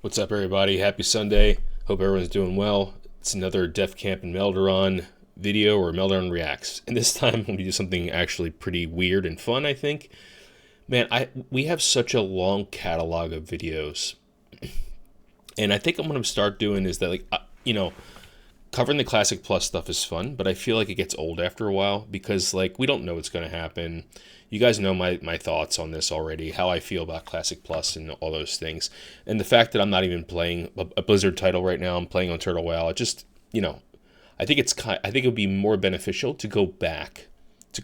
What's up, everybody? Happy Sunday. Hope everyone's doing well. It's another Defcamp and Melderon video, or Melderon Reacts. And this time, I'm going to do something actually pretty weird and fun, I think. Man, we have such a long catalog of videos. And I think what I'm going to start doing is that, covering the Classic Plus stuff is fun, but I feel like it gets old after a while because, we don't know what's going to happen. You guys know my thoughts on this already, how I feel about Classic Plus and all those things. And the fact that I'm not even playing a Blizzard title right now, I'm playing on Turtle WoW, I think it would be more beneficial to go back to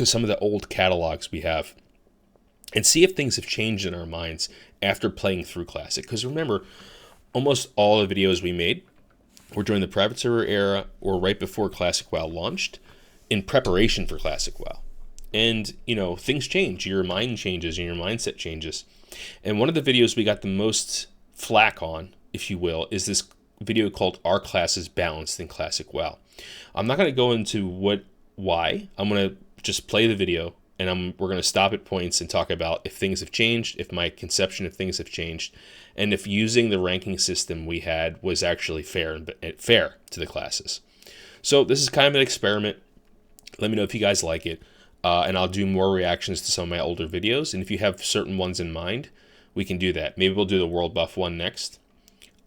some of the old catalogs we have and see if things have changed in our minds after playing through Classic. Because remember, almost all the videos we made were during the private server era or right before Classic WoW launched in preparation for Classic WoW. And, things change. Your mind changes and your mindset changes. And one of the videos we got the most flack on, if you will, is this video called Are Classes Balanced in Classic WoW? I'm not going to go into why. I'm going to just play the video, and we're going to stop at points and talk about if things have changed, if my conception of things have changed, and if using the ranking system we had was actually fair to the classes. So this is kind of an experiment. Let me know if you guys like it. And I'll do more reactions to some of my older videos. And if you have certain ones in mind, we can do that. Maybe we'll do the World Buff one next.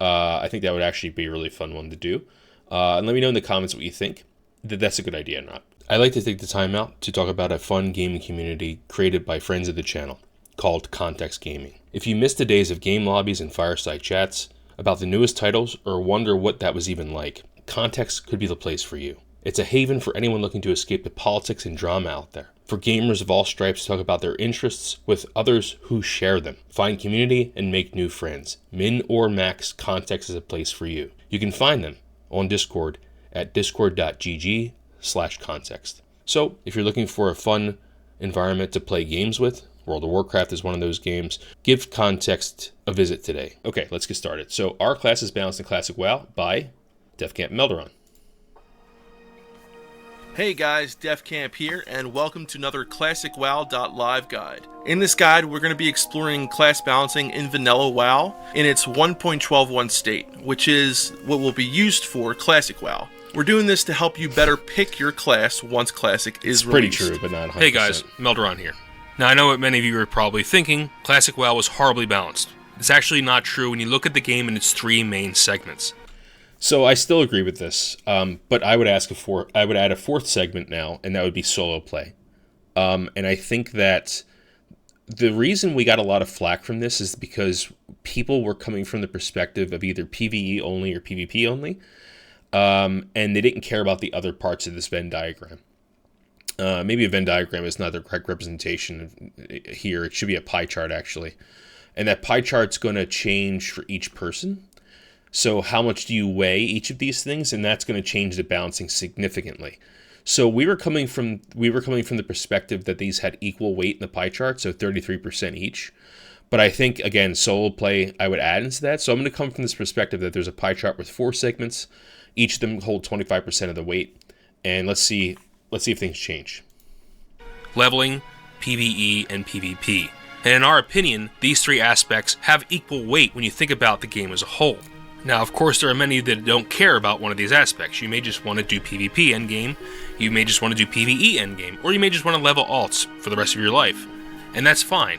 I think that would actually be a really fun one to do. And let me know in the comments what you think, that that's a good idea or not. I'd like to take the time out to talk about a fun gaming community created by friends of the channel called Context Gaming. If you missed the days of game lobbies and fireside chats about the newest titles or wonder what that was even like, Context could be the place for you. It's a haven for anyone looking to escape the politics and drama out there. For gamers of all stripes to talk about their interests with others who share them. Find community and make new friends. Min or max, Context is a place for you. You can find them on Discord at discord.gg/context. So, if you're looking for a fun environment to play games with, World of Warcraft is one of those games, give Context a visit today. Okay, let's get started. So, Are Classes Balanced in Classic WoW by Defcamp and Melderon. Hey guys, Defcamp here, and welcome to another ClassicWoW.live guide. In this guide, we're going to be exploring class balancing in Vanilla WoW in its 1.12.1 state, which is what will be used for Classic WoW. We're doing this to help you better pick your class once Classic is released. Pretty true, but not 100%. Hey guys, Melderon here. Now I know what many of you are probably thinking, Classic WoW was horribly balanced. It's actually not true when you look at the game in its three main segments. So I still agree with this, but I would add a fourth segment now, and that would be solo play. And I think that the reason we got a lot of flack from this is because people were coming from the perspective of either PvE only or PvP only, and they didn't care about the other parts of this Venn diagram. Maybe a Venn diagram is not the correct representation here. It should be a pie chart, actually. And that pie chart's going to change for each person. So how much do you weigh each of these things? And that's going to change the balancing significantly. So we were coming from the perspective that these had equal weight in the pie chart, so 33% each. But I think, again, solo play, I would add into that. So I'm going to come from this perspective that there's a pie chart with 4 segments. Each of them hold 25% of the weight. And let's see if things change. Leveling, PvE, and PvP. And in our opinion, these three aspects have equal weight when you think about the game as a whole. Now, of course, there are many that don't care about one of these aspects. You may just want to do PvP endgame, you may just want to do PvE endgame, or you may just want to level alts for the rest of your life. And that's fine.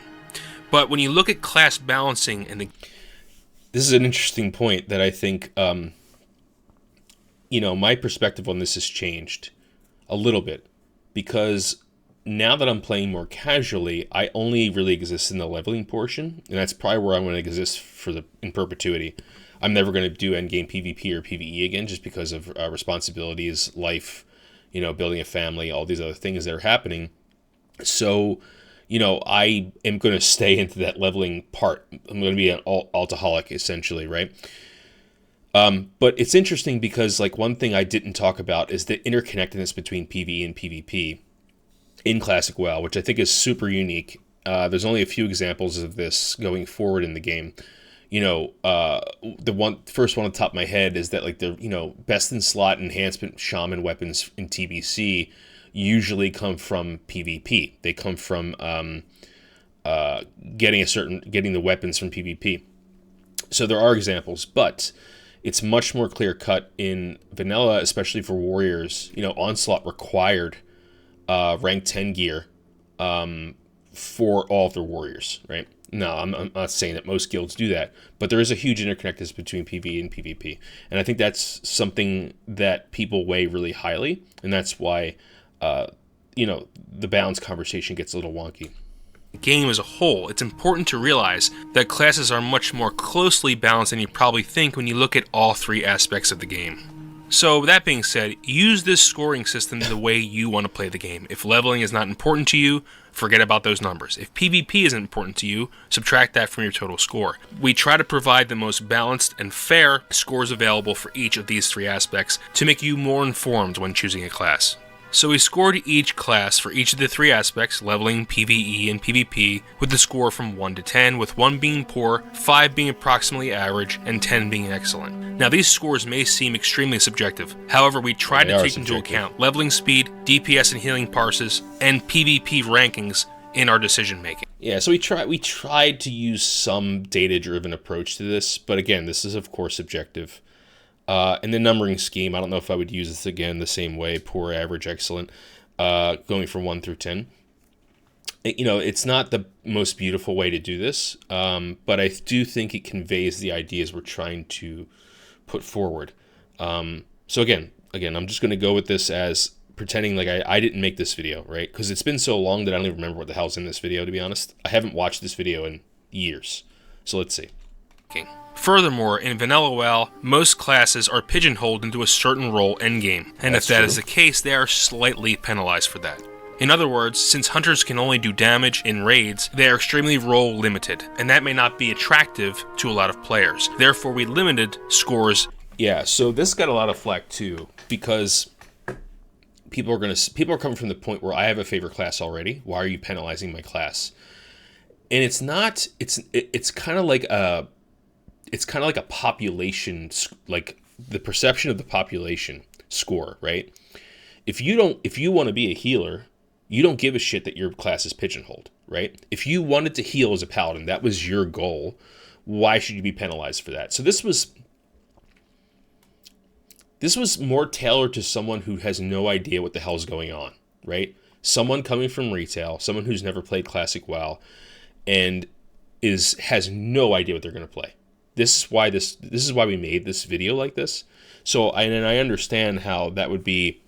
But when you look at class balancing and the... This is an interesting point that I think, my perspective on this has changed a little bit. Because now that I'm playing more casually, I only really exist in the leveling portion. And that's probably where I'm going to exist in perpetuity. I'm never going to do endgame PvP or PvE again just because of responsibilities, life, building a family, all these other things that are happening. So, I am going to stay into that leveling part. I'm going to be an altaholic, essentially, right? But it's interesting because, one thing I didn't talk about is the interconnectedness between PvE and PvP in Classic WoW, which I think is super unique. There's only a few examples of this going forward in the game. The first one on the top of my head is that the best in slot enhancement shaman weapons in TBC usually come from PvP. They come from getting the weapons from PvP. So there are examples, but it's much more clear-cut in vanilla, especially for warriors. You know, Onslaught required rank 10 gear for all of their warriors, right? No, I'm not saying that most guilds do that, but there is a huge interconnectedness between PvE and PvP. And I think that's something that people weigh really highly, and that's why, you know, the balance conversation gets a little wonky. Game as a whole, it's important to realize that classes are much more closely balanced than you probably think when you look at all three aspects of the game. So that being said, use this scoring system the way you want to play the game. If leveling is not important to you, forget about those numbers. If PvP isn't important to you, subtract that from your total score. We try to provide the most balanced and fair scores available for each of these three aspects to make you more informed when choosing a class. So we scored each class for each of the three aspects, leveling, PvE, and PvP, with the score from 1 to 10, with 1 being poor, 5 being approximately average, and 10 being excellent. Now these scores may seem extremely subjective, however we try to take into account leveling speed, DPS and healing parses, and PvP rankings in our decision making. Yeah, so we tried to use some data-driven approach to this, but again, this is of course subjective. And the numbering scheme, I don't know if I would use this again the same way, poor, average, excellent, going from 1 through 10. You know, it's not the most beautiful way to do this, but I do think it conveys the ideas we're trying to put forward. So again, I'm just going to go with this as pretending like I didn't make this video, right? Because it's been so long that I don't even remember what the hell's in this video, to be honest. I haven't watched this video in years. So let's see. Okay. Furthermore, in Vanilla WoW, most classes are pigeonholed into a certain role endgame, and if that is the case, they are slightly penalized for that. In other words, since hunters can only do damage in raids, they are extremely role limited, and that may not be attractive to a lot of players. Therefore, we limited scores. Yeah, so this got a lot of flack too, because people are coming from the point where I have a favorite class already. Why are you penalizing my class? And it's not. It's kind of like a. It's kind of like a population, like the perception of the population score, right? If you want to be a healer, you don't give a shit that your class is pigeonholed, right? If you wanted to heal as a paladin, that was your goal. Why should you be penalized for that? So this was more tailored to someone who has no idea what the hell's going on, right? Someone coming from retail, someone who's never played classic WoW, and has no idea what they're going to play. This is why we made this video like this. So I understand how that would be,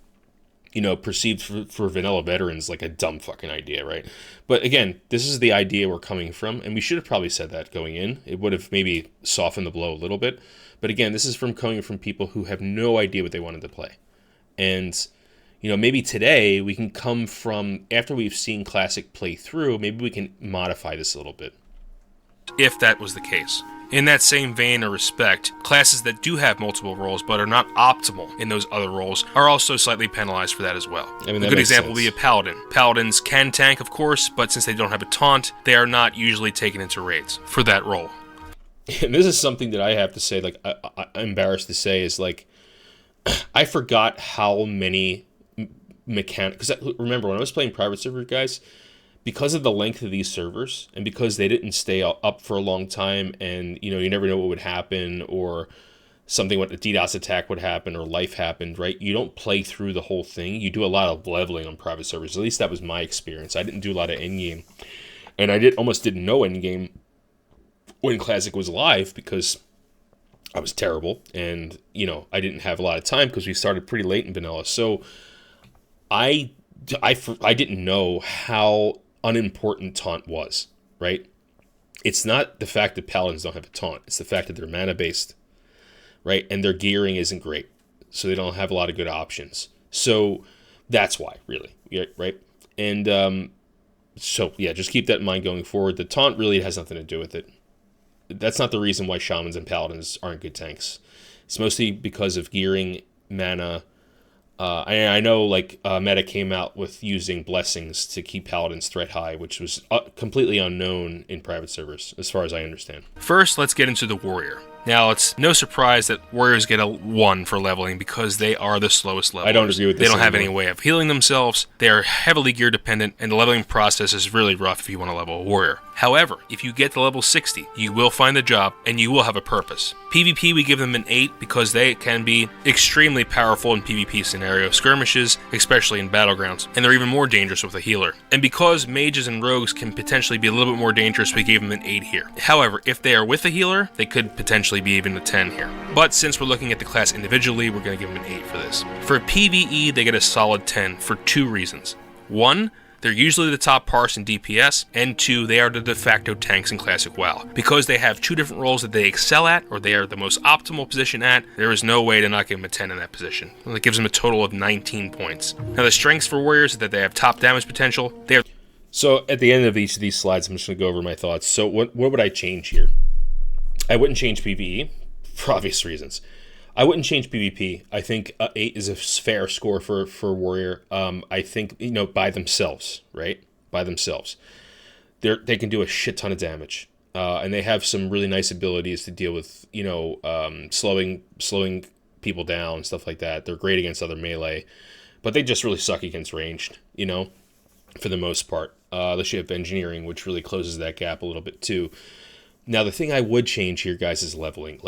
you know, perceived for vanilla veterans like a dumb fucking idea, right? But again, this is the idea we're coming from, and we should have probably said that going in. It would have maybe softened the blow a little bit. But again, this is coming from people who have no idea what they wanted to play. And, you know, maybe today we can come from, after we've seen Classic play through, maybe we can modify this a little bit. If that was the case. In that same vein or respect, classes that do have multiple roles but are not optimal in those other roles are also slightly penalized for that as well. I mean, a good example would be a Paladin. Paladins can tank, of course, but since they don't have a taunt, they are not usually taken into raids for that role. And this is something that I have to say, like, I'm embarrassed to say, is like, I forgot how many mechanics, because remember, when I was playing private server, guys, because of the length of these servers, and because they didn't stay up for a long time, and, you know, you never know what would happen, or something, what a DDoS attack would happen, or life happened, right? You don't play through the whole thing. You do a lot of leveling on private servers. At least that was my experience. I didn't do a lot of endgame. And I almost didn't know endgame when Classic was live, because I was terrible, and, you know, I didn't have a lot of time because we started pretty late in vanilla. So I didn't know how unimportant taunt was, right? It's not the fact that paladins don't have a taunt. It's the fact that they're mana based, right? And their gearing isn't great, so they don't have a lot of good options. So that's why, really, right? And so yeah, just keep that in mind going forward. The taunt really has nothing to do with it. That's not the reason why shamans and paladins aren't good tanks. It's mostly because of gearing, mana. I know, like, Meta came out with using blessings to keep paladins threat high, which was completely unknown in private servers, as far as I understand. First, let's get into the warrior. Now, it's no surprise that warriors get a 1 for leveling because they are the slowest levelers. I don't agree with this. They don't have any anymore. way of healing themselves. They are heavily gear dependent, and the leveling process is really rough if you want to level a warrior. However, if you get to level 60, you will find a job and you will have a purpose. PvP, we give them an 8 because they can be extremely powerful in PvP scenario skirmishes, especially in battlegrounds, and they're even more dangerous with a healer. And because mages and rogues can potentially be a little bit more dangerous, we gave them an 8 here. However, if they are with a healer, they could potentially be even a 10 here. But since we're looking at the class individually, we're going to give them an 8 for this. For PvE, they get a solid 10 for 2 reasons. 1, they're usually the top parse in DPS, and 2, they are the de facto tanks in Classic WoW. Because they have 2 different roles that they excel at, or they are the most optimal position at, there is no way to not give them a 10 in that position. That gives them a total of 19 points. Now the strengths for warriors is that they have top damage potential. So at the end of each of these slides, I'm just going to go over my thoughts. So what would I change here? I wouldn't change PvE for obvious reasons. I wouldn't change PvP. I think 8 is a fair score for warrior. I think, by themselves, right? By themselves. They can do a shit ton of damage. And they have some really nice abilities to deal with, slowing people down, stuff like that. They're great against other melee. But they just really suck against ranged, for the most part. They should have engineering, which really closes that gap a little bit too. Now, the thing I would change here, guys, is leveling.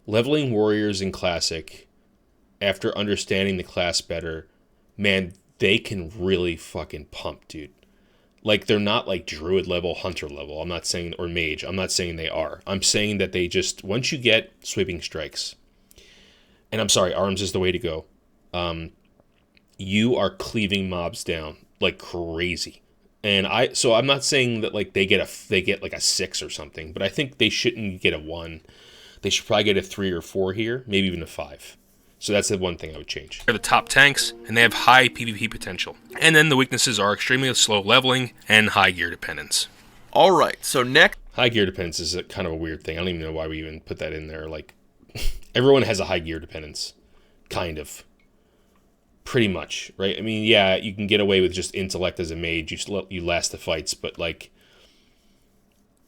Leveling warriors in Classic, after understanding the class better, man, they can really fucking pump, dude. They're not like Druid level, Hunter level. I'm not saying, or Mage. I'm not saying they are. I'm saying that they just, once you get sweeping strikes, and I'm sorry, arms is the way to go, you are cleaving mobs down like crazy. And so I'm not saying that they get like a 6 or something, but I think they shouldn't get a 1. They should probably get a 3 or 4 here, maybe even a 5. So that's the one thing I would change. They're the top tanks, and they have high PvP potential. And then the weaknesses are extremely slow leveling and high gear dependence. All right, so next... High gear dependence is kind of a weird thing. I don't even know why we even put that in there. Everyone has a high gear dependence. Kind of. Pretty much, right? I mean, yeah, you can get away with just intellect as a mage. You last the fights, but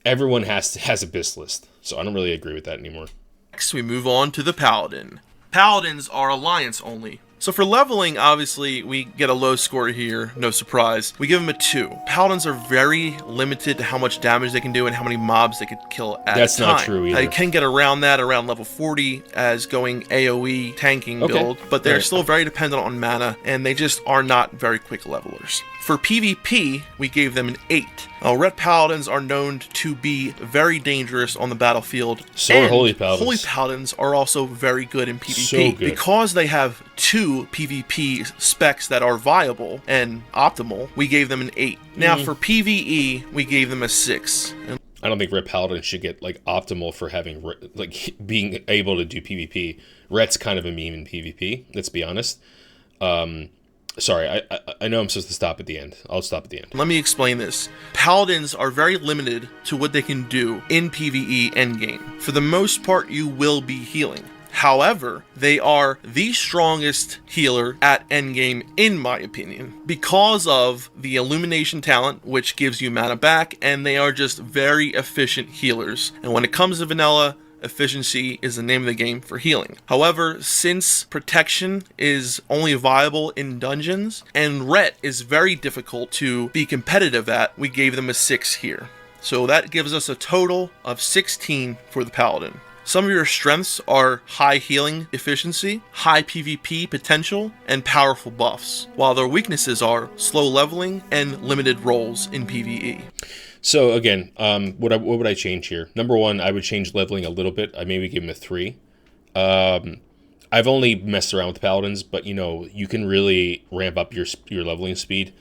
everyone has a BIS list. So I don't really agree with that anymore. Next, we move on to the Paladin. Paladins are alliance only. So for leveling, obviously, we get a low score here, no surprise. We give them a 2. Paladins are very limited to how much damage they can do and how many mobs they could kill at a time. That's not true either. They can get around that, around level 40, as going AoE tanking build, but they're still very dependent on mana, and they just are not very quick levelers. For PvP, we gave them an 8. Red Paladins are known to be very dangerous on the battlefield. So are Holy Paladins. Holy Paladins are also very good in PvP. So good. Because they have 2 PvP specs that are viable and optimal, we gave them an 8. Now for PvE, we gave them a 6. I don't think Red Paladin should get optimal for having being able to do PvP. Ret's kind of a meme in PvP, let's be honest. Sorry, I know I'm supposed to stop at the end. I'll stop at the end. Let me explain this. Paladins are very limited to what they can do in PvE endgame. For the most part, you will be healing. However, they are the strongest healer at endgame, in my opinion, because of the illumination talent, which gives you mana back, and they are just very efficient healers. And when it comes to vanilla, efficiency is the name of the game for healing. However, since protection is only viable in dungeons, and ret is very difficult to be competitive at, we gave them a 6 here. So that gives us a total of 16 for the Paladin. Some of your strengths are high healing efficiency, high PvP potential, and powerful buffs, while their weaknesses are slow leveling and limited rolls in PvE. So again, what would I change here? Number 1, I would change leveling a little bit. I maybe give him a 3. I've only messed around with Paladins, but you can really ramp up your leveling speed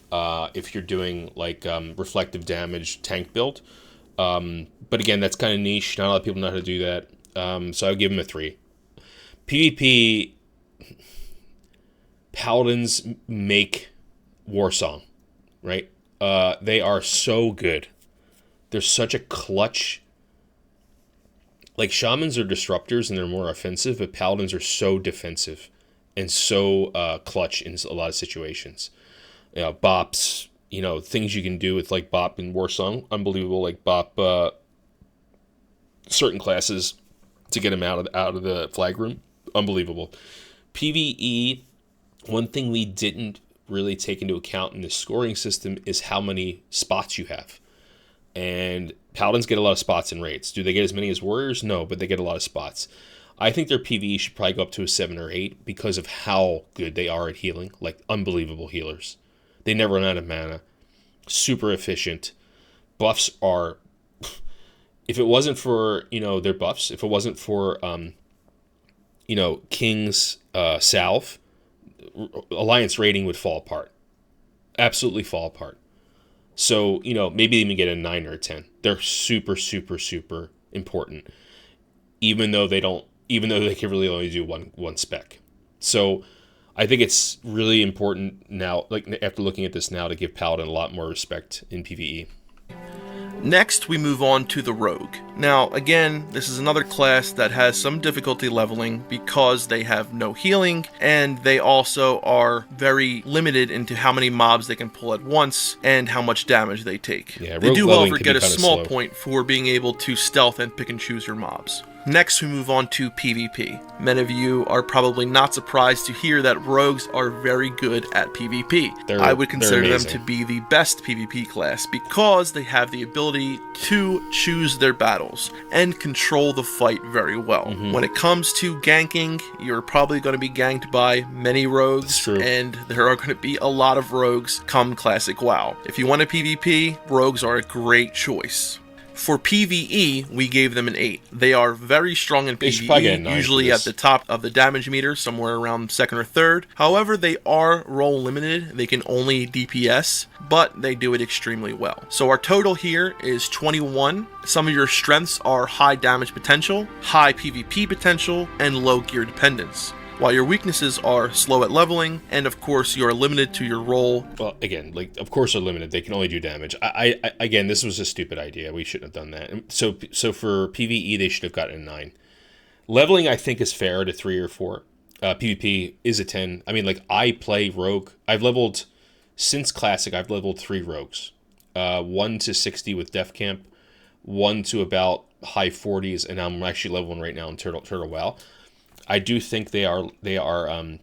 if you're doing reflective damage tank build. But again, that's kind of niche. Not a lot of people know how to do that. So I would give him a 3. PvP, Paladins make Warsong, right? They are so good. They're such a clutch. Shamans are disruptors and they're more offensive, but Paladins are so defensive and so clutch in a lot of situations. Bops, things you can do with Bop and Warsong, unbelievable. Bop certain classes to get them out of the flag room. Unbelievable. PvE, one thing we didn't really take into account in the scoring system is how many spots you have. And Paladins get a lot of spots in raids. Do they get as many as Warriors? No, but they get a lot of spots. I think their PvE should probably go up to a 7 or 8 because of how good they are at healing. Like, unbelievable healers. They never run out of mana. Super efficient. Buffs are... If it wasn't for, their buffs, if it wasn't for, King's Salve, Alliance rating would fall apart. Absolutely fall apart. So, maybe even get a 9 or a 10. They're super, super, super important. Even though they can really only do one spec. So I think it's really important now, like after looking at this now, to give Paladin a lot more respect in PvE. Next, we move on to the Rogue. Now, again, this is another class that has some difficulty leveling because they have no healing, and they also are very limited into how many mobs they can pull at once and how much damage they take. Yeah, they do, however, get a small slow point for being able to stealth and pick and choose your mobs. Next, we move on to PvP. Many of you are probably not surprised to hear that rogues are very good at PvP. I would consider them to be the best PvP class because they have the ability to choose their battles and control the fight very well. When it comes to ganking, you're probably going to be ganked by many rogues, and there are going to be a lot of rogues come Classic WoW. If you want a PvP, rogues are a great choice. For PvE, we gave them an 8. They are very strong in PvE, usually at the top of the damage meter, somewhere around 2nd or 3rd. However, they are role limited. They can only DPS, but they do it extremely well. So our total here is 21. Some of your strengths are high damage potential, high PvP potential, and low gear dependence. While your weaknesses are slow at leveling, and of course you are limited to your role. Well, again, of course they're limited. They can only do damage. Again, this was a stupid idea. We shouldn't have done that. So for PvE, they should have gotten a 9. Leveling, I think, is fair to 3 or 4. PvP is a 10. I mean, I play Rogue. Since Classic, I've leveled 3 Rogues. 1 to 60 with Defcamp, 1 to about high 40s, and I'm actually leveling right now in Turtle WoW. I do think they are a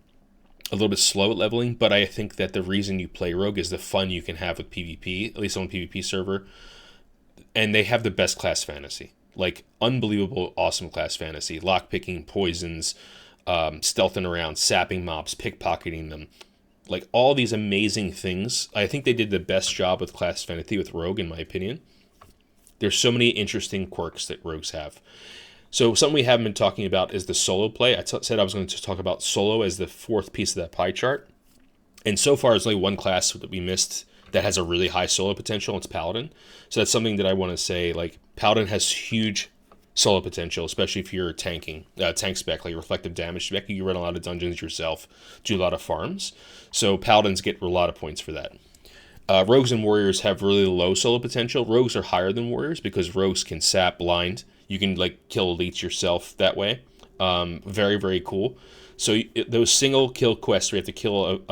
little bit slow at leveling, but I think that the reason you play Rogue is the fun you can have with PvP, at least on a PvP server. And they have the best class fantasy. Unbelievable, awesome class fantasy. Lockpicking, poisons, stealthing around, sapping mobs, pickpocketing them. All these amazing things. I think they did the best job with class fantasy with Rogue, in my opinion. There's so many interesting quirks that Rogues have. So something we haven't been talking about is the solo play. I said I was going to talk about solo as the 4th piece of that pie chart. And so far, there's only one class that we missed that has a really high solo potential. It's Paladin. So that's something that I want to say. Paladin has huge solo potential, especially if you're tanking, tank spec, reflective damage spec. You run a lot of dungeons yourself, do a lot of farms. So Paladins get a lot of points for that. Rogues and Warriors have really low solo potential. Rogues are higher than Warriors because Rogues can sap, blind. You can kill elites yourself that way. Very, very cool. So those single kill quests where you have to kill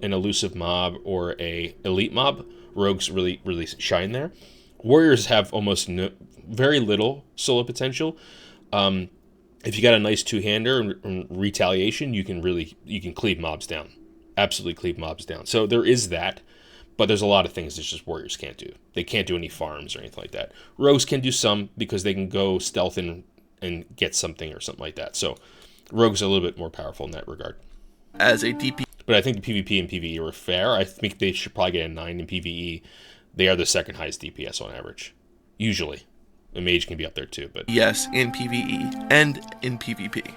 an elusive mob or a elite mob, Rogues really, really shine there. Warriors have almost very little solo potential. If you got a nice two-hander and retaliation, you can cleave mobs down. Absolutely cleave mobs down. So there is that. But there's a lot of things that just Warriors can't do. They can't do any farms or anything like that. Rogues can do some because they can go stealth and get something or something like that. So Rogues are a little bit more powerful in that regard. As a DP. But I think the PvP and PvE are fair. I think they should probably get a 9 in PvE. They are the 2nd highest DPS on average. Usually. A Mage can be up there too. But yes, in PvE and in PvP.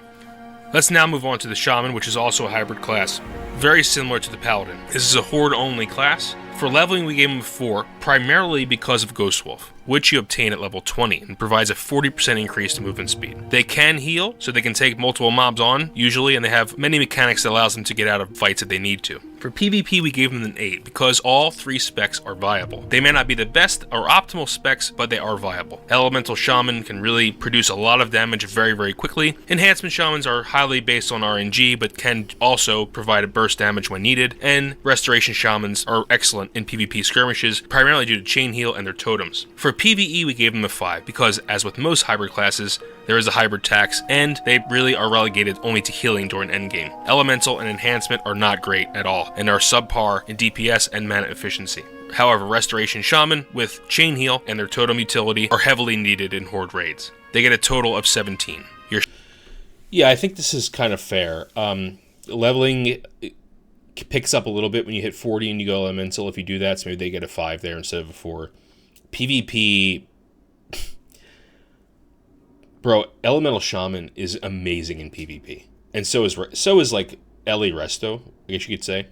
Let's now move on to the Shaman, which is also a hybrid class. Very similar to the Paladin. This is a horde-only class. For leveling, we gave him a 4, primarily because of Ghost Wolf, which you obtain at level 20, and provides a 40% increase to movement speed. They can heal, so they can take multiple mobs on, usually, and they have many mechanics that allows them to get out of fights if they need to. For PvP, we gave them an 8, because all 3 specs are viable. They may not be the best or optimal specs, but they are viable. Elemental Shaman can really produce a lot of damage very, very quickly. Enhancement Shamans are highly based on RNG, but can also provide a burst burst damage when needed, and Restoration Shamans are excellent in PvP skirmishes, primarily due to chain heal and their totems. For PvE, we gave them a 5, because as with most hybrid classes, there is a hybrid tax, and they really are relegated only to healing during endgame. Elemental and Enhancement are not great at all, and are subpar in DPS and mana efficiency. However, Restoration Shaman, with Chain Heal and their totem utility, are heavily needed in Horde raids. They get a total of 17. Yeah, I think this is kind of fair. Leveling picks up a little bit when you hit 40 and you go Elemental. If you do that, so maybe they get a 5 there instead of a 4. PvP... Bro, Elemental Shaman is amazing in PvP. And so is like Ellie Resto, I guess you could say.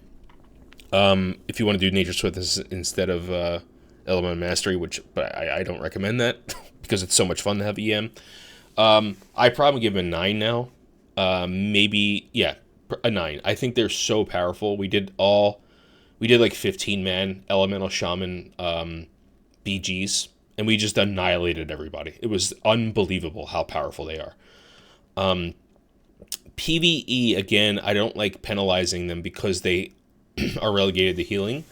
If you want to do Nature Swiftness instead of Elemental Mastery, but I don't recommend that because it's so much fun to have EM. I probably give them a 9 now. Maybe, yeah, a 9. I think they're so powerful. We did like 15-man Elemental Shaman BGs, and we just annihilated everybody. It was unbelievable how powerful they are. PvE, again, I don't like penalizing them because they are relegated to healing.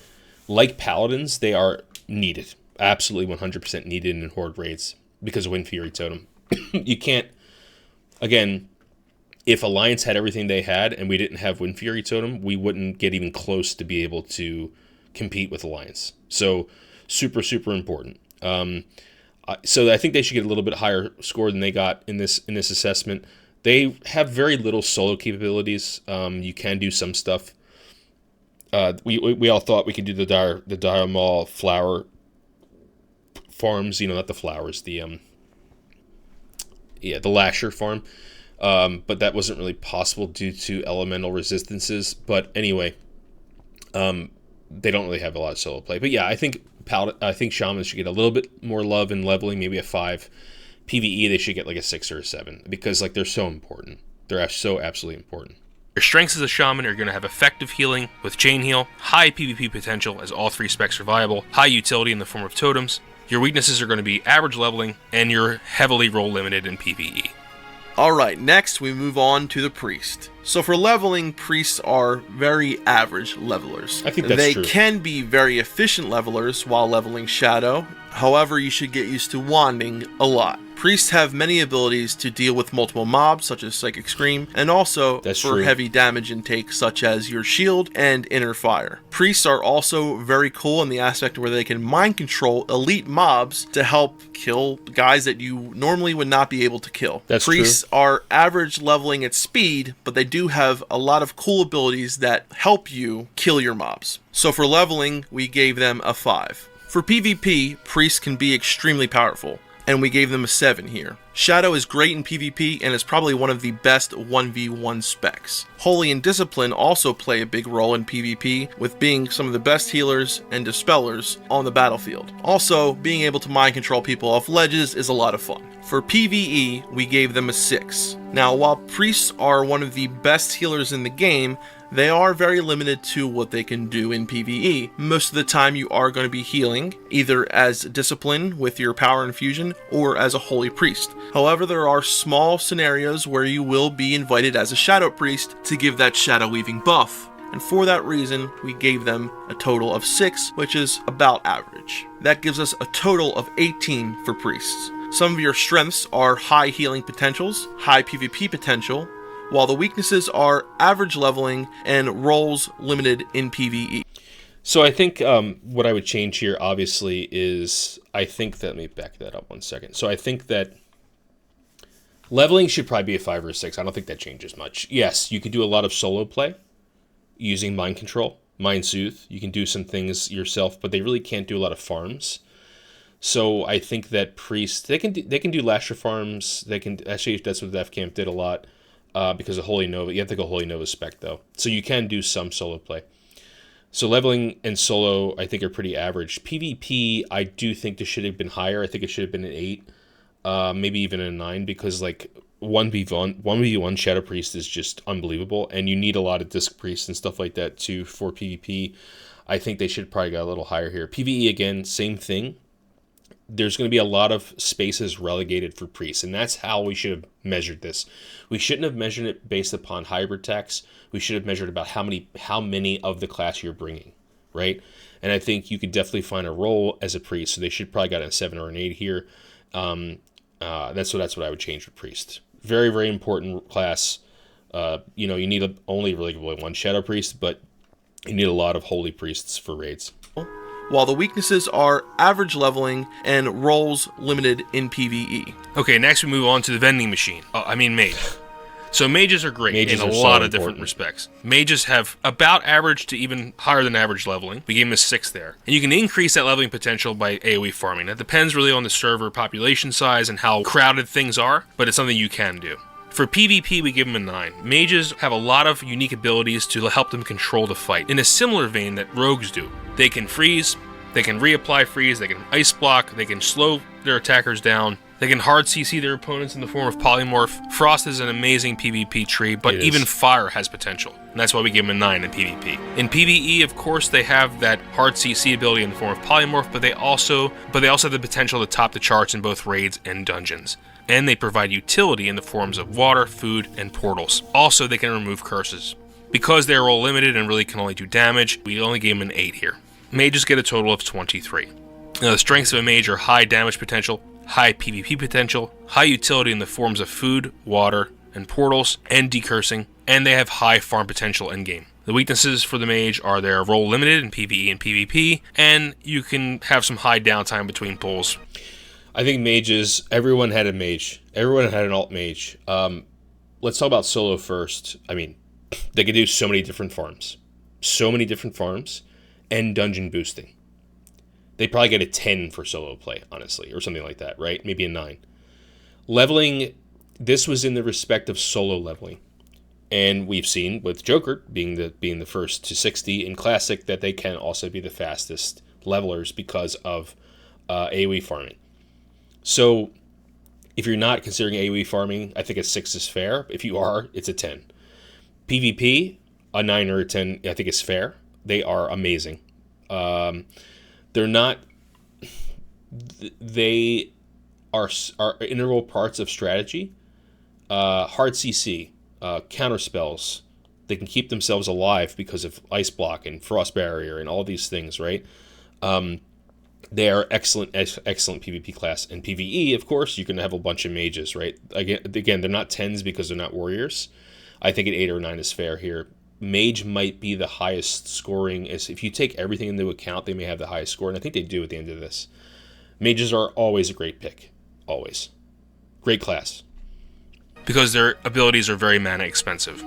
Like Paladins, they are needed. Absolutely 100% needed in Horde raids because of Wind Fury Totem. You can't... Again, if Alliance had everything they had and we didn't have Wind Fury Totem, we wouldn't get even close to be able to compete with Alliance. So, super, super important. So I think they should get a little bit higher score than they got in this assessment. They have very little solo capabilities. You can do some stuff. We all thought we could do the Diamol flower farms, not the flowers, the Lasher farm, but that wasn't really possible due to elemental resistances. But anyway, they don't really have a lot of solo play. But yeah, I think Shamans should get a little bit more love in leveling, maybe a 5. PvE, they should get like a 6 or a 7 because like they're so important. They're so absolutely important. Your strengths as a Shaman are going to have effective healing with Chain Heal, high PvP potential as all 3 specs are viable, high utility in the form of totems. Your weaknesses are going to be average leveling, and you're heavily role limited in PvE. Alright, next we move on to the Priest. So for leveling, Priests are very average levelers. I think that's true. They can be very efficient levelers while leveling Shadow. However, you should get used to wanding a lot. Priests have many abilities to deal with multiple mobs, such as Psychic Scream, and also heavy damage intake, such as your Shield and Inner Fire. Priests are also very cool in the aspect where they can mind control elite mobs to help kill guys that you normally would not be able to kill. Priests are average leveling at speed, but they do have a lot of cool abilities that help you kill your mobs. So for leveling, we gave them a 5. For PvP, Priests can be extremely powerful, and we gave them a 7 here. Shadow is great in PvP and is probably one of the best 1v1 specs. Holy and Discipline also play a big role in PvP, with being some of the best healers and dispellers on the battlefield. Also, being able to mind control people off ledges is a lot of fun. For PvE, we gave them a 6. Now, while Priests are one of the best healers in the game, they are very limited to what they can do in PvE. Most of the time you are going to be healing, either as Discipline with your Power Infusion, or as a Holy Priest. However, there are small scenarios where you will be invited as a Shadow Priest to give that Shadow Weaving buff. And for that reason, we gave them a total of 6, which is about average. That gives us a total of 18 for Priests. Some of your strengths are high healing potentials, high PvP potential, while the weaknesses are average leveling and roles limited in PvE. So I think what I would change here, obviously, is let me back that up 1 second. So I think that leveling should probably be a 5 or a 6. I don't think that changes much. Yes, you can do a lot of solo play using Mind Control, Mind Soothe. You can do some things yourself, but they really can't do a lot of farms. So I think that Priests, they can do Lasher farms. Actually, that's what Defcamp did a lot. Because of Holy Nova. You have to go Holy Nova spec, though. So you can do some solo play. So leveling and solo, I think, are pretty average. PvP, I do think this should have been higher. I think it should have been an 8. Maybe even a 9, because, 1v1 Shadow Priest is just unbelievable. And you need a lot of Disc Priests and stuff like that, too, for PvP. I think they should probably go a little higher here. PvE, again, same thing. there's going to be a lot of spaces relegated for priests, and that's how we should have measured this. We shouldn't have measured it based upon hybrid techs. We should have measured about how many of the class you're bringing, right? And I think you could definitely find a role as a priest, so they should probably got a 7 or an 8 here. That's what I would change with priest. Very, very important class. You need only really one shadow priest, but you need a lot of holy priests for raids. While the weaknesses are average leveling and roles limited in PvE. Okay, next we move on to the vending machine. Mage. So mages are great in a lot of different respects. Mages have about average to even higher than average leveling. We gave them a 6 there. And you can increase that leveling potential by AoE farming. That depends really on the server population size and how crowded things are, but it's something you can do. For PvP, we give them a 9. Mages have a lot of unique abilities to help them control the fight, in a similar vein that rogues do. They can freeze, they can reapply freeze, they can ice block, they can slow their attackers down, they can hard CC their opponents in the form of polymorph. Frost is an amazing PvP tree, but even fire has potential, and that's why we give them a 9 in PvP. In PvE, of course, they have that hard CC ability in the form of polymorph, but they also have the potential to top the charts in both raids and dungeons. And they provide utility in the forms of water, food, and portals. Also, they can remove curses. Because they are role limited and really can only do damage, we only gave them an 8 here. Mages get a total of 23. Now, the strengths of a mage are high damage potential, high PvP potential, high utility in the forms of food, water, and portals, and decursing, and they have high farm potential endgame. The weaknesses for the mage are they're role limited in PvE and PvP, and you can have some high downtime between pulls. I think mages, everyone had a mage. Everyone had an alt mage. Let's talk about solo first. They could do so many different farms. And dungeon boosting. They probably get a 10 for solo play, honestly, or something like that, right? Maybe a 9. Leveling, this was in the respect of solo leveling. And we've seen with Joker being the first to 60 in Classic that they can also be the fastest levelers because of AoE farming. So if you're not considering AoE farming, I think a 6 is fair. If you are, it's a 10. PvP, a 9 or a 10, I think is fair. They are amazing. They're not... They are integral parts of strategy. Hard CC, counter spells. They can keep themselves alive because of Ice Block and Frost Barrier and all these things, right? They are excellent PvP class. And PvE, of course, you can have a bunch of mages, right? Again, they're not 10s because they're not warriors. I think an 8 or 9 is fair here. Mage might be the highest scoring. If you take everything into account, they may have the highest score, and I think they do at the end of this. Mages are always a great pick. Always. Great class. Because their abilities are very mana expensive.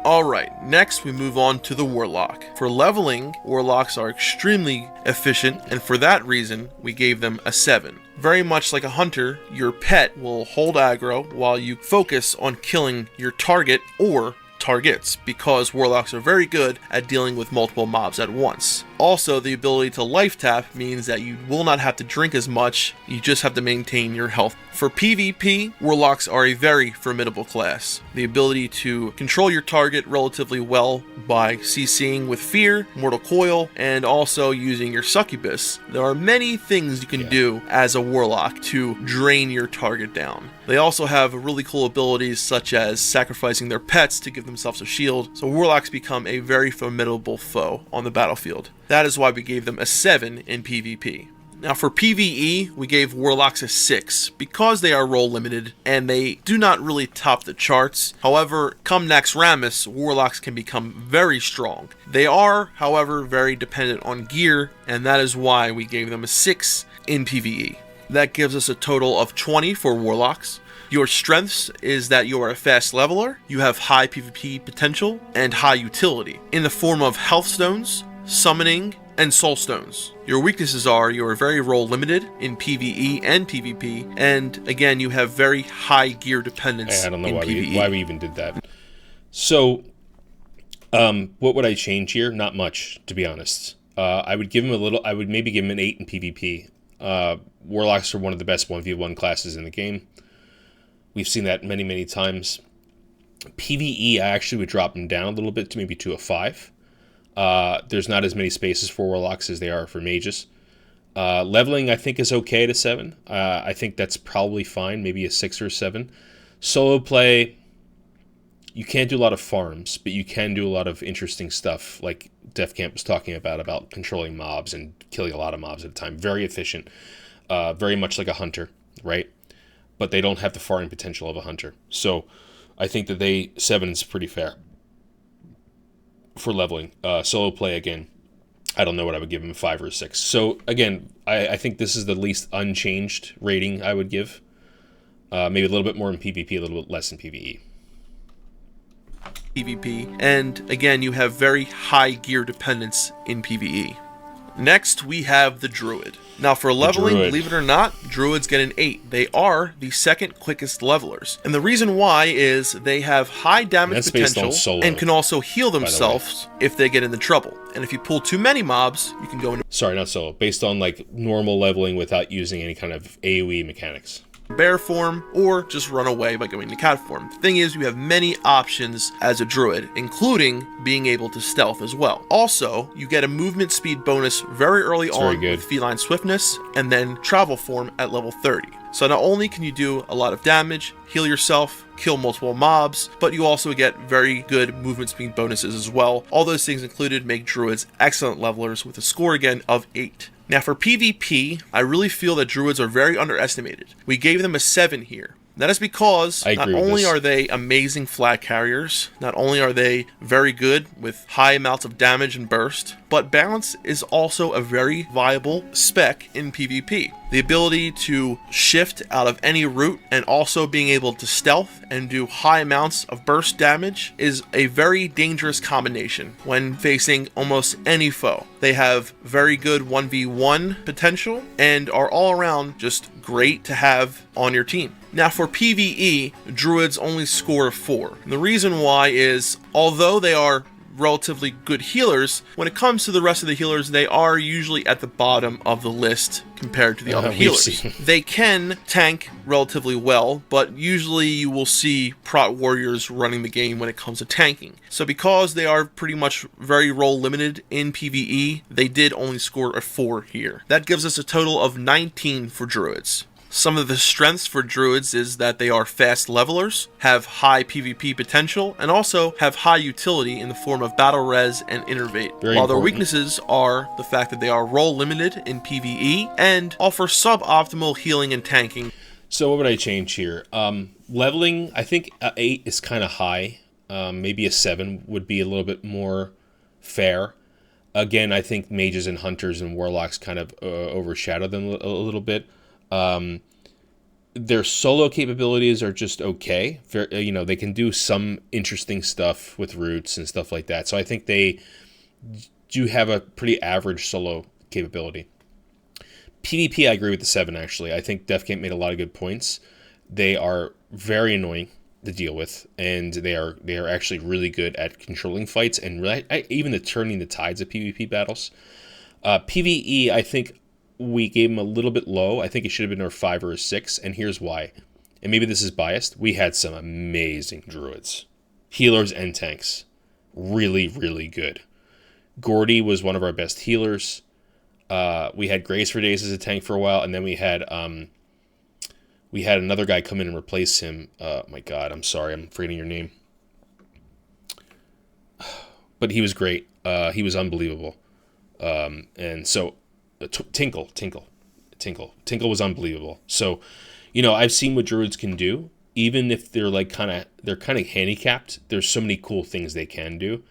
Alright, next we move on to the Warlock. For leveling, Warlocks are extremely efficient, and for that reason, we gave them a 7. Very much like a hunter, your pet will hold aggro while you focus on killing your target or targets, because Warlocks are very good at dealing with multiple mobs at once. Also, the ability to life tap means that you will not have to drink as much, you just have to maintain your health. For PvP, Warlocks are a very formidable class. The ability to control your target relatively well by CCing with Fear, Mortal Coil, and also using your Succubus. There are many things you can do as a Warlock to drain your target down. They also have really cool abilities such as sacrificing their pets to give themselves a shield, so Warlocks become a very formidable foe on the battlefield. That is why we gave them a 7 in PvP. Now for PvE, we gave Warlocks a 6 because they are role limited and they do not really top the charts. However, come Naxxramas, Warlocks can become very strong. They are, however, very dependent on gear, and that is why we gave them a 6 in PvE. That gives us a total of 20 for Warlocks. Your strengths is that you are a fast leveler, you have high PvP potential, and high utility in the form of health stones, summoning, and soul stones. Your weaknesses are you are very role limited in PvE and PvP, and again you have very high gear dependence. I don't know why we even did that. So, what would I change here? Not much, to be honest. I would give him a little. I would maybe give him an 8 in PvP. Warlocks are one of the best 1v1 classes in the game. We've seen that many, many times. PvE, I actually would drop them down a little bit to maybe to a 5. There's not as many spaces for Warlocks as there are for Mages. Leveling, I think, is okay at a 7. I think that's probably fine, maybe a 6 or a 7. Solo play, you can't do a lot of farms, but you can do a lot of interesting stuff, like Defcamp was talking about controlling mobs and killing a lot of mobs at a time. Very efficient, very much like a hunter, right? But they don't have the farming potential of a hunter. So I think that 7 is pretty fair for leveling. Solo play, again, I don't know what I would give him, a 5 or a 6. So again, I think this is the least unchanged rating I would give. Maybe a little bit more in PvP, a little bit less in PvE. PvP, and again, you have very high gear dependence in PvE. Next, we have the Druid. Now, for leveling, believe it or not, Druids get an 8. They are the second quickest levelers. And the reason why is they have high damage potential and can also heal themselves if they get into trouble. And if you pull too many mobs, you can go into... Sorry, not solo. Based on, like, normal leveling without using any kind of AoE mechanics. Bear form, or just run away by going to cat form. The thing is, you have many options as a druid, including being able to stealth as well. Also, you get a movement speed bonus very early on with feline swiftness, and then travel form at level 30. So not only can you do a lot of damage, heal yourself, kill multiple mobs, but you also get very good movement speed bonuses as well. All those things included make druids excellent levelers with a score again of 8. Now for PvP, I really feel that druids are very underestimated. We gave them a 7 here. That is because not only are they amazing flag carriers, not only are they very good with high amounts of damage and burst, but balance is also a very viable spec in PvP. The ability to shift out of any route and also being able to stealth and do high amounts of burst damage is a very dangerous combination when facing almost any foe. They have very good 1v1 potential and are all around just great to have on your team. Now for PvE, druids only score a 4. And the reason why is, although they are relatively good healers, when it comes to the rest of the healers, they are usually at the bottom of the list compared to the other healers. They can tank relatively well, but usually you will see prot warriors running the game when it comes to tanking. So because they are pretty much very role limited in PvE, they did only score a 4 here. That gives us a total of 19 for druids. Some of the strengths for druids is that they are fast levelers, have high PvP potential, and also have high utility in the form of battle res and innervate. While their weaknesses are the fact that they are role limited in PvE and offer suboptimal healing and tanking. So what would I change here? Leveling, I think 8 is kind of high. Maybe a 7 would be a little bit more fair. Again, I think mages and hunters and warlocks kind of overshadow them a little bit. Their solo capabilities are just okay. You know, they can do some interesting stuff with roots and stuff like that. So I think they do have a pretty average solo capability. PvP, I agree with the 7, actually. I think Defcamp made a lot of good points. They are very annoying to deal with, and they are actually really good at controlling fights and even at turning the tides of PvP battles. PvE, I think we gave him a little bit low. I think it should have been a 5 or a 6, and here's why. And maybe this is biased. We had some amazing druids. Healers and tanks. Really, really good. Gordy was one of our best healers. We had Grace for Days as a tank for a while, and then we had another guy come in and replace him. My God, I'm sorry, I'm forgetting your name. But he was great. He was unbelievable. And so Tinkle was unbelievable. So, you know, I've seen what druids can do. Even if they're kind of handicapped, there's so many cool things they can do.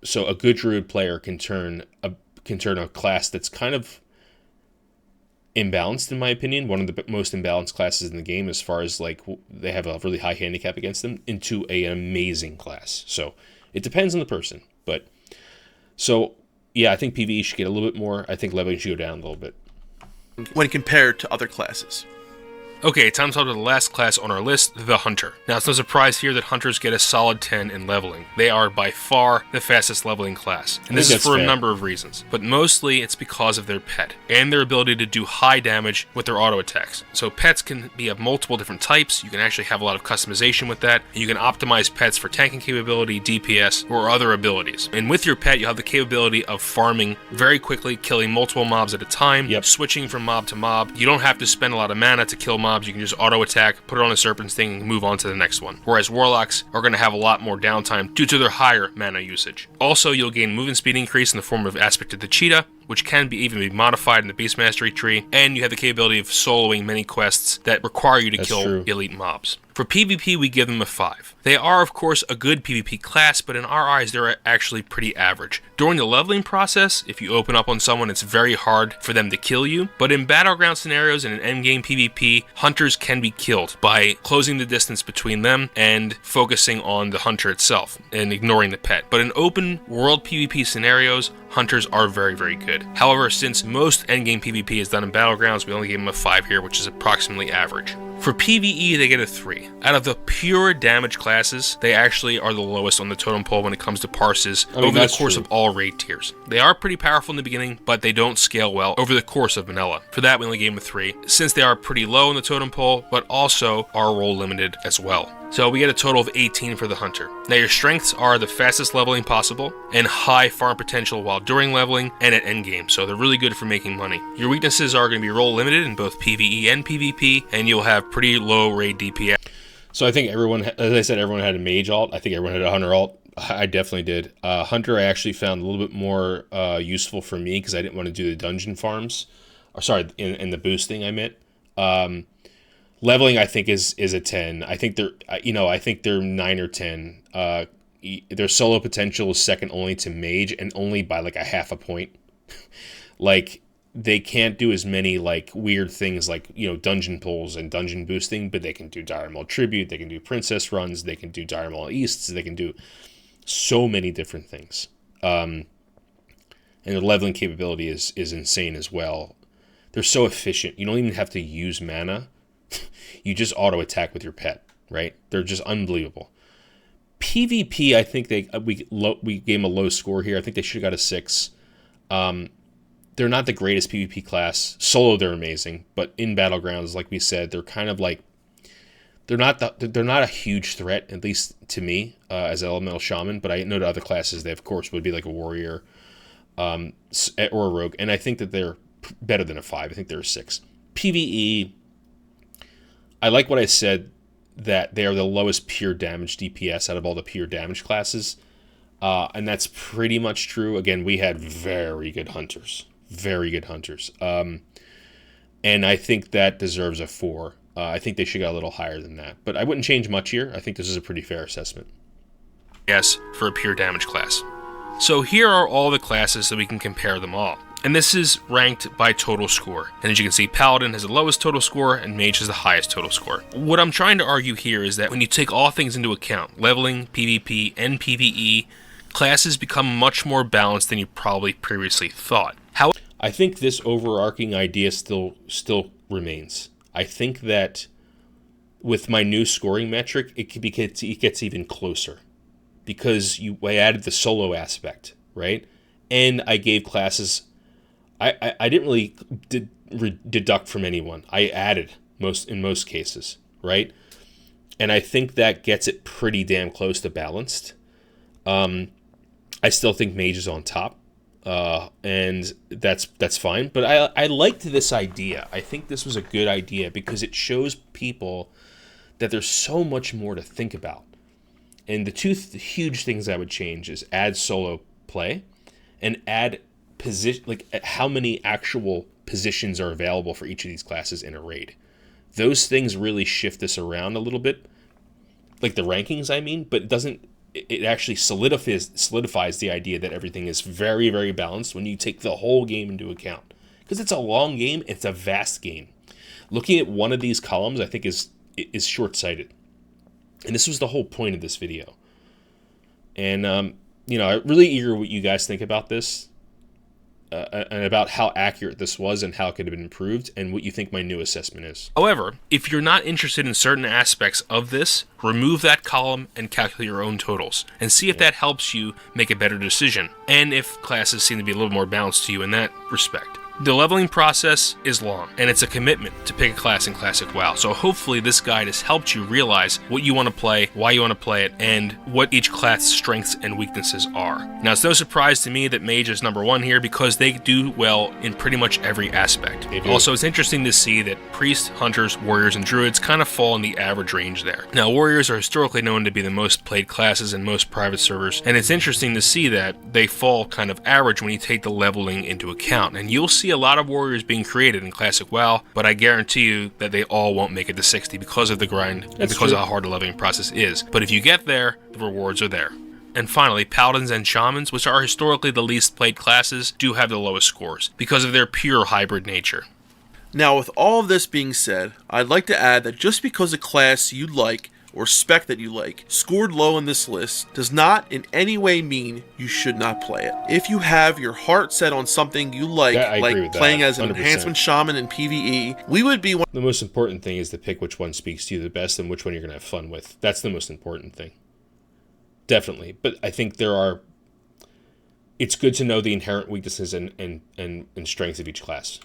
So a good druid player can turn a class that's kind of imbalanced, in my opinion, one of the most imbalanced classes in the game as far as like they have a really high handicap against them, into an amazing class. So it depends on the person, but so. Yeah, I think PvE should get a little bit more. I think leveling should go down a little bit. When compared to other classes. Okay, time to talk about the last class on our list, the Hunter. Now, it's no surprise here that Hunters get a solid 10 in leveling. They are by far the fastest leveling class, and this is for a number of reasons, but mostly it's because of their pet, and their ability to do high damage with their auto attacks. So pets can be of multiple different types, you can actually have a lot of customization with that, and you can optimize pets for tanking capability, DPS, or other abilities. And with your pet, you'll have the capability of farming very quickly, killing multiple mobs at a time, switching from mob to mob. You don't have to spend a lot of mana to kill mobs, you can just auto attack, put it on a Serpent's Sting, and move on to the next one. Whereas Warlocks are going to have a lot more downtime due to their higher mana usage. Also, you'll gain movement speed increase in the form of Aspect of the Cheetah, which can even be modified in the Beast Mastery tree, and you have the capability of soloing many quests that require you to kill elite mobs. For PvP, we give them a 5. They are, of course, a good PvP class, but in our eyes, they're actually pretty average. During the leveling process, if you open up on someone, it's very hard for them to kill you, but in battleground scenarios and in endgame PvP, Hunters can be killed by closing the distance between them and focusing on the Hunter itself and ignoring the pet. But in open world PvP scenarios, Hunters are very, very good. However, since most endgame PvP is done in battlegrounds, we only gave them a 5 here, which is approximately average. For PvE, they get a 3. Out of the pure damage classes, they actually are the lowest on the totem pole when it comes to parses over the course of all raid tiers. They are pretty powerful in the beginning, but they don't scale well over the course of vanilla. For that, we only gave them a 3, since they are pretty low on the totem pole, but also are role limited as well. So we get a total of 18 for the Hunter. Now your strengths are the fastest leveling possible, and high farm potential while during leveling and at endgame, so they're really good for making money. Your weaknesses are going to be role limited in both PvE and PvP, and you'll have pretty low raid DPS. So I think everyone, as I said, everyone had a Mage alt. I think everyone had a Hunter alt. I definitely did. Hunter I actually found a little bit more useful for me because I didn't want to do the dungeon farms. Or sorry, in the boosting I meant. Leveling, I think, is a 10. I think they're 9 or 10. Their solo potential is second only to Mage, and only by like a half a point. Like, they can't do as many like weird things like, dungeon pulls and dungeon boosting, but they can do Dire Maul Tribute, they can do Princess runs, they can do Dire Maul Easts, they can do so many different things. And their leveling capability is insane as well. They're so efficient. You don't even have to use mana. You just auto attack with your pet, right? They're just unbelievable. PvP, I think we gave them a low score here. I think they should have got a 6. They're not the greatest PvP class. Solo, they're amazing, but in battlegrounds, like we said, they're kind of like they're not a huge threat, at least to me as an elemental shaman. But I know to other classes they of course would be like a warrior or a rogue, and I think that they're better than a 5. I think they're a 6. PvE. I like what I said, that they are the lowest pure damage DPS out of all the pure damage classes. And that's pretty much true. Again, we had very good Hunters. Very good Hunters. And I think that deserves a 4. I think they should get a little higher than that. But I wouldn't change much here. I think this is a pretty fair assessment. Yes, for a pure damage class. So here are all the classes so we can compare them all. And this is ranked by total score. And as you can see, Paladin has the lowest total score and Mage has the highest total score. What I'm trying to argue here is that when you take all things into account, leveling, PvP, and PvE, classes become much more balanced than you probably previously thought. I think this overarching idea still remains. I think that with my new scoring metric, it gets even closer. Because I added the solo aspect, right? And I gave classes... I didn't really deduct from anyone. I added in most cases, right? And I think that gets it pretty damn close to balanced. I still think Mage is on top, and that's fine. But I liked this idea. I think this was a good idea because it shows people that there's so much more to think about. And the two huge things I would change is add solo play and add position, like how many actual positions are available for each of these classes in a raid. Those things really shift this around a little bit, like the rankings, I mean, but it actually solidifies the idea that everything is very, very balanced when you take the whole game into account. Because it's a long game, it's a vast game. Looking at one of these columns, I think is short-sighted. And this was the whole point of this video. And I'm really eager what you guys think about this. and about how accurate this was and how it could have been improved, and what you think my new assessment is. However, if you're not interested in certain aspects of this, remove that column and calculate your own totals, and see if that helps you make a better decision, and if classes seem to be a little more balanced to you in that respect. The leveling process is long, and it's a commitment to pick a class in Classic WoW, so hopefully this guide has helped you realize what you want to play, why you want to play it, and what each class' strengths and weaknesses are. Now, it's no surprise to me that Mage is number 1 here, because they do well in pretty much every aspect. Also, it's interesting to see that Priests, Hunters, Warriors, and Druids kind of fall in the average range there. Now, Warriors are historically known to be the most played classes in most private servers, and it's interesting to see that they fall kind of average when you take the leveling into account, and you'll see a lot of warriors being created in Classic WoW, but I guarantee you that they all won't make it to 60 because of the grind and because of how hard the leveling process is. But if you get there, the rewards are there. And finally, Paladins and Shamans, which are historically the least played classes, do have the lowest scores because of their pure hybrid nature. Now, with all of this being said, I'd like to add that just because a class you like or spec that you like scored low on this list does not in any way mean you should not play it. If you have your heart set on something you like playing as an 100%. Enhancement Shaman in PvE, we would be one. The most important thing is to pick which one speaks to you the best and which one you're going to have fun with. That's the most important thing. Definitely. But I think it's good to know the inherent weaknesses and strengths of each class.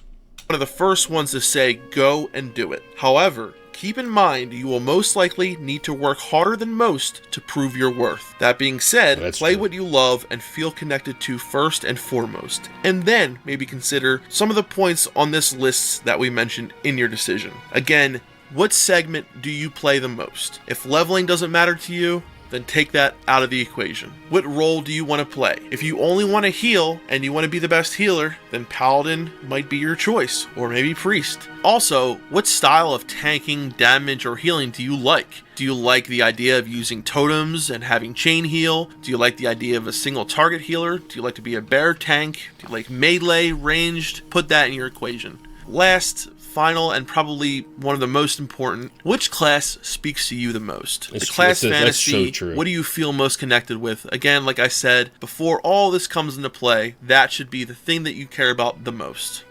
One of the first ones to say go and do it. However, keep in mind you will most likely need to work harder than most to prove your worth. That being said, play what you love and feel connected to first and foremost, and then maybe consider some of the points on this list that we mentioned in your decision. Again, what segment do you play the most? If leveling doesn't matter to you, then take that out of the equation. What role do you want to play? If you only want to heal and you want to be the best healer, then Paladin might be your choice, or maybe Priest. Also, what style of tanking, damage, or healing do you like? Do you like the idea of using totems and having chain heal? Do you like the idea of a single target healer? Do you like to be a bear tank? Do you like melee, ranged? Put that in your equation. Last, final, and probably one of the most important, which class speaks to you the most? The class fantasy, what do you feel most connected with? Again, like I said, before all this comes into play, that should be the thing that you care about the most.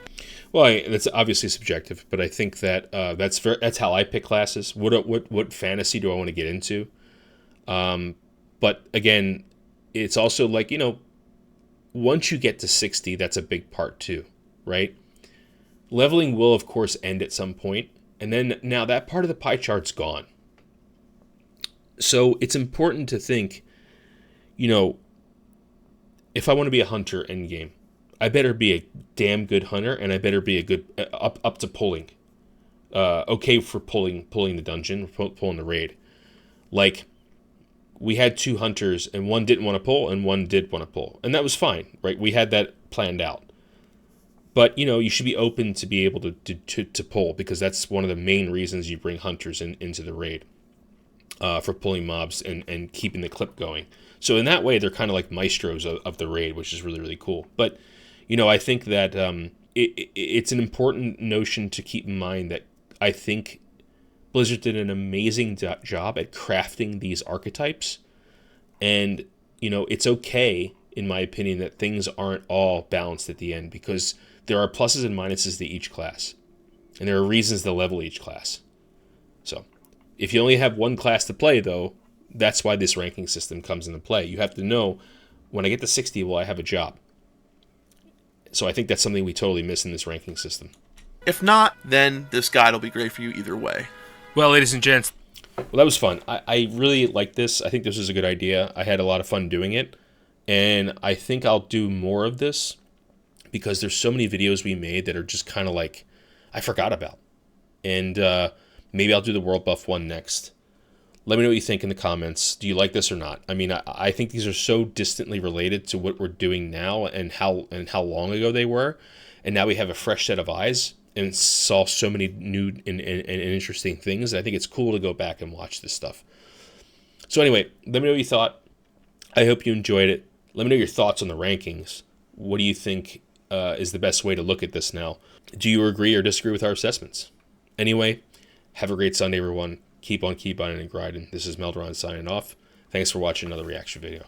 Well, that's obviously subjective, but I think that that's how I pick classes. What fantasy do I want to get into? But again, it's also like, once you get to 60, that's a big part too, right? Leveling will, of course, end at some point, and then now that part of the pie chart's gone. So it's important to think, if I want to be a hunter in game, I better be a damn good hunter, and I better be a good up to pulling, okay for pulling the dungeon, pulling the raid. Like, we had 2 hunters, and one didn't want to pull, and one did want to pull, and that was fine, right? We had that planned out. But, you should be open to be able to pull, because that's one of the main reasons you bring hunters into the raid, for pulling mobs and keeping the clip going. So in that way, they're kind of like maestros of the raid, which is really, really cool. But, I think that it's an important notion to keep in mind that I think Blizzard did an amazing job at crafting these archetypes. And, it's okay, in my opinion, that things aren't all balanced at the end, because there are pluses and minuses to each class, and there are reasons to level each class. So, if you only have one class to play, though, that's why this ranking system comes into play. You have to know, when I get to 60, will I have a job? So I think that's something we totally miss in this ranking system. If not, then this guide will be great for you either way. Well, ladies and gents, well, that was fun. I really like this. I think this was a good idea. I had a lot of fun doing it, and I think I'll do more of this, because there's so many videos we made that are just kind of like, I forgot about. And maybe I'll do the World Buff one next. Let me know what you think in the comments. Do you like this or not? I mean, I think these are so distantly related to what we're doing now and how long ago they were. And now we have a fresh set of eyes and saw so many new and interesting things. I think it's cool to go back and watch this stuff. So anyway, let me know what you thought. I hope you enjoyed it. Let me know your thoughts on the rankings. What do you think is the best way to look at this now? Do you agree or disagree with our assessments? Anyway, have a great Sunday, everyone. Keep on and grinding. This is Melderon signing off. Thanks for watching another reaction video.